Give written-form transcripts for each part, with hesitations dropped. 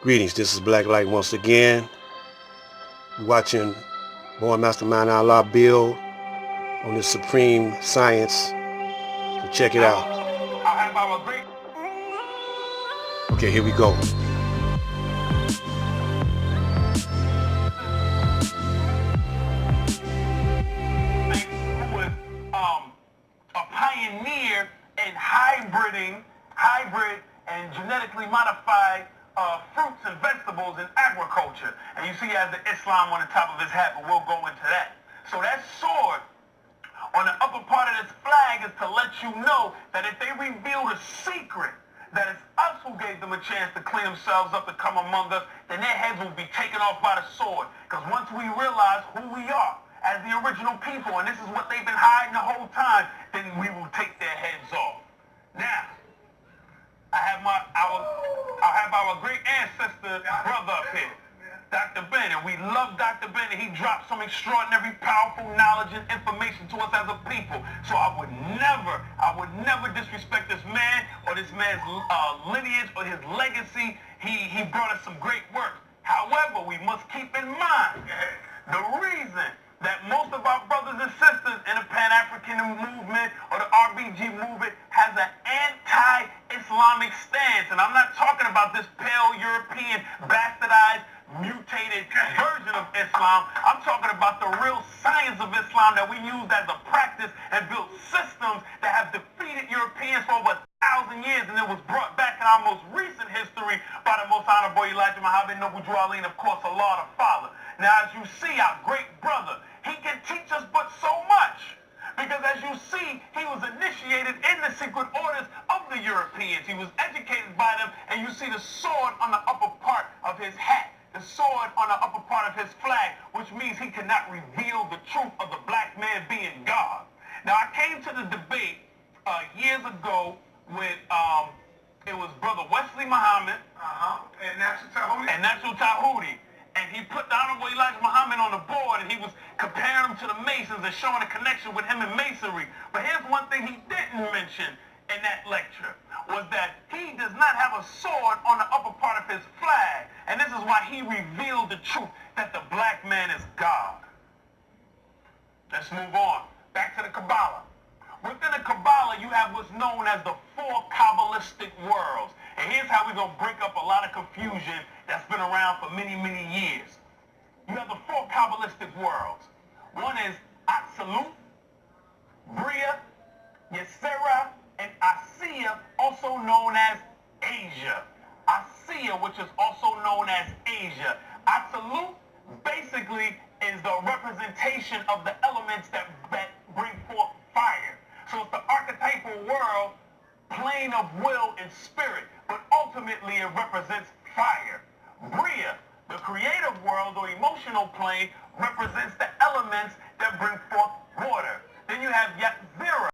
Greetings, this is Black Light once again. You're watching Born Mastermind Allah build on this supreme science. So check it out. Okay, here we go. Who was a pioneer in hybrid and genetically modified fruits and vegetables in agriculture. And you see he has the Islam on the top of his hat, but we'll go into that. So that sword on the upper part of this flag is to let you know that if they reveal the secret, that it's us who gave them a chance to clean themselves up to come among us, then their heads will be taken off by the sword. Because once we realize who we are as the original people, and this is what they've been hiding the whole time, then we will take their heads off. Now, I'll have our great ancestor brother up here, Dr. Bennett. We love Dr. Bennett. He dropped some extraordinary, powerful knowledge and information to us as a people. So I would never disrespect this man or this man's lineage or his legacy. He brought us some great work. However, we must keep in mind the reason that most of our brothers and sisters in the Pan-African movement or the RBG movement has an anti-Islamic stance. And I'm not talking about this pale European bastardized mutated version of Islam. I'm talking about the real science of Islam that we use as a practice and built systems that have defeated Europeans for over 1,000 years, and it was brought back in our most recent history by the most honorable Elijah Muhammad Noble Drew Ali, and of course Allah the Father. Now, as you see, our great brother, he can teach us but so much. Because as you see, he was initiated in the secret orders of the Europeans. He was educated by them, and you see the sword on the upper part of his hat, the sword on the upper part of his flag, which means he cannot reveal the truth of the black man being God. Now, I came to the debate years ago with, it was Brother Wesley Muhammad and Natural Tahuti. And he put the Honorable Elijah Muhammad on the board, and he was comparing him to the Masons and showing a connection with him in Masonry. But here's one thing he didn't mention in that lecture, was that he does not have a sword on the upper part of his flag. And this is why he revealed the truth, that the black man is God. Let's move on. Back to the Kabbalah. Within the Kabbalah, you have what's known as the four Kabbalistic worlds. And here's how we're going to break up a lot of confusion that's been around for many, many years. You have the four Kabbalistic worlds. One is Absolute, Bria, Yetzirah, and Asiya, also known as Asia. Asiya, which is also known as Asia. Absolute basically is the representation of the elements that bring forth fire. So it's the archetypal world, plane of will and spirit, but ultimately it represents fire. Bria, the creative world or emotional plane, represents the elements that bring forth water. Then you have Yetzirah,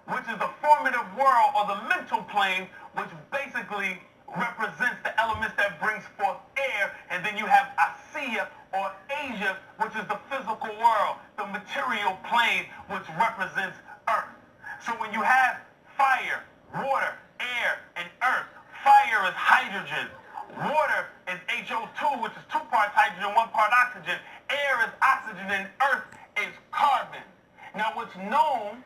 which is the formative world or the mental plane, which basically represents the elements that brings forth air. And then you have Asiya or Asia, which is the physical world, the material plane, which represents earth. So when you have fire, water, air, and earth, fire is hydrogen. Water is HO2, which is 2 parts hydrogen, 1 part oxygen. Air is oxygen, and earth is carbon. Now, what's known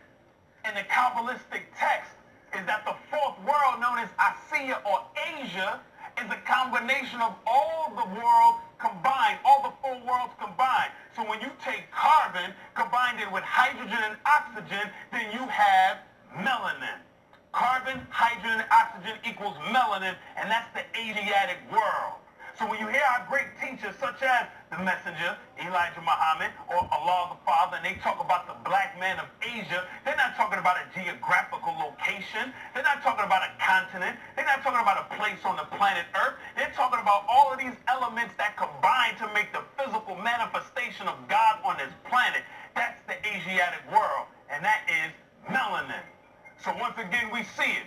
in the Kabbalistic text is that the fourth world, known as Asiya or Asia, is a combination of all the world combined, all the 4 worlds combined. So when you take carbon, combine it with hydrogen and oxygen, then you have melanin. Carbon, hydrogen, and oxygen equals melanin, and that's the Asiatic world. So when you hear our great teachers, such as the messenger, Elijah Muhammad, or Allah the Father, and they talk about the black man of Asia, they're not talking about a geographical location. They're not talking about a continent. They're not talking about a place on the planet Earth. They're talking about all of these elements that combine to make the physical manifestation of God on this planet. That's the Asiatic world, and that is melanin. So once again, we see it.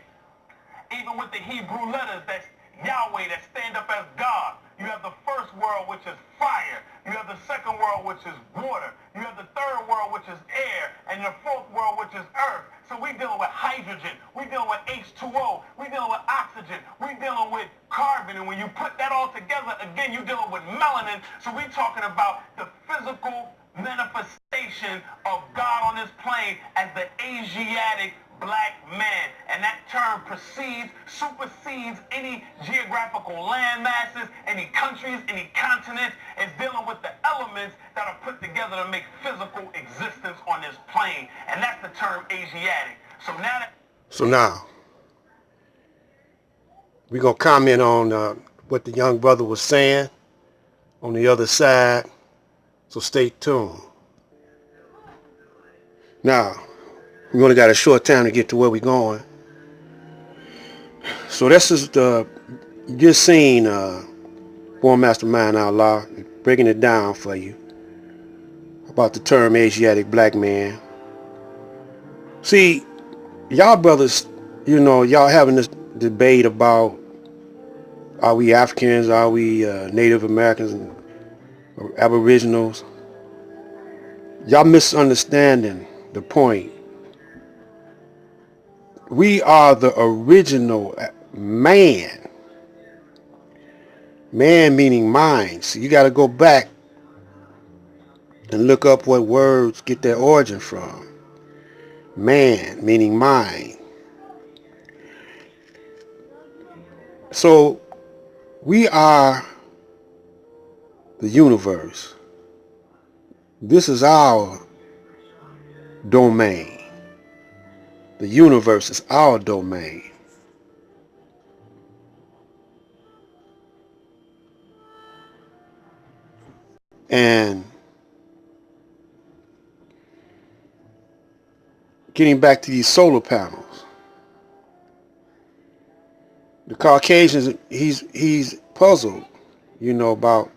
Even with the Hebrew letters, that's Yahweh, that stand up as God. You have the first world, which is fire. You have the second world, which is water. You have the third world, which is air. And the fourth world, which is earth. So we're dealing with hydrogen. We're dealing with H2O. We're dealing with oxygen. We're dealing with carbon. And when you put that all together, again, you're dealing with melanin. So we're talking about the physical manifestation of God on this plane as the Asiatic black man. And that term supersedes any geographical land masses, any countries, any continents. It's dealing with the elements that are put together to make physical existence on this plane. And that's the term Asiatic. So now we're going to comment on what the young brother was saying on the other side. So stay tuned. Now, we only got a short time to get to where we're going. So this is you just seen Born Mastermind Allah breaking it down for you about the term Asiatic black man. See, y'all brothers, y'all having this debate about, are we Africans, are we Native Americans, or Aboriginals? Y'all misunderstanding the point. We are the original man. Man meaning mind. So you got to go back and look up what words get their origin from. Man meaning mind. So we are the universe. This is our domain. The universe is our domain. And getting back to these solar panels, the Caucasians, he's puzzled, about,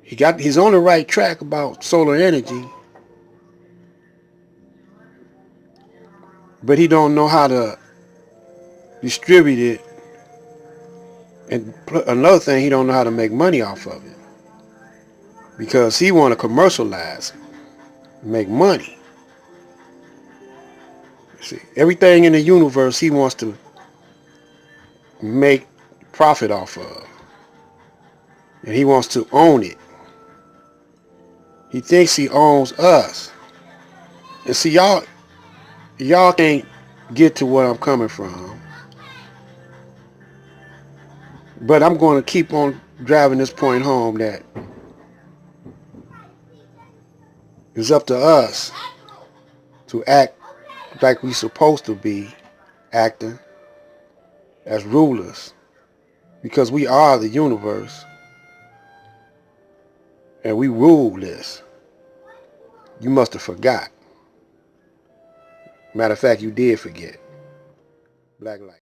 he's on the right track about solar energy, but he don't know how to distribute it. And another thing, he don't know how to make money off of it, because he want to commercialize, make money. See, everything in the universe he wants to make profit off of, and he wants to own it. He thinks he owns us. And see, y'all can't get to where I'm coming from, but I'm going to keep on driving this point home, that it's up to us to act like we supposed to be acting as rulers, because we are the universe and we rule this. You must have forgot. Matter of fact, you did forget. Black light.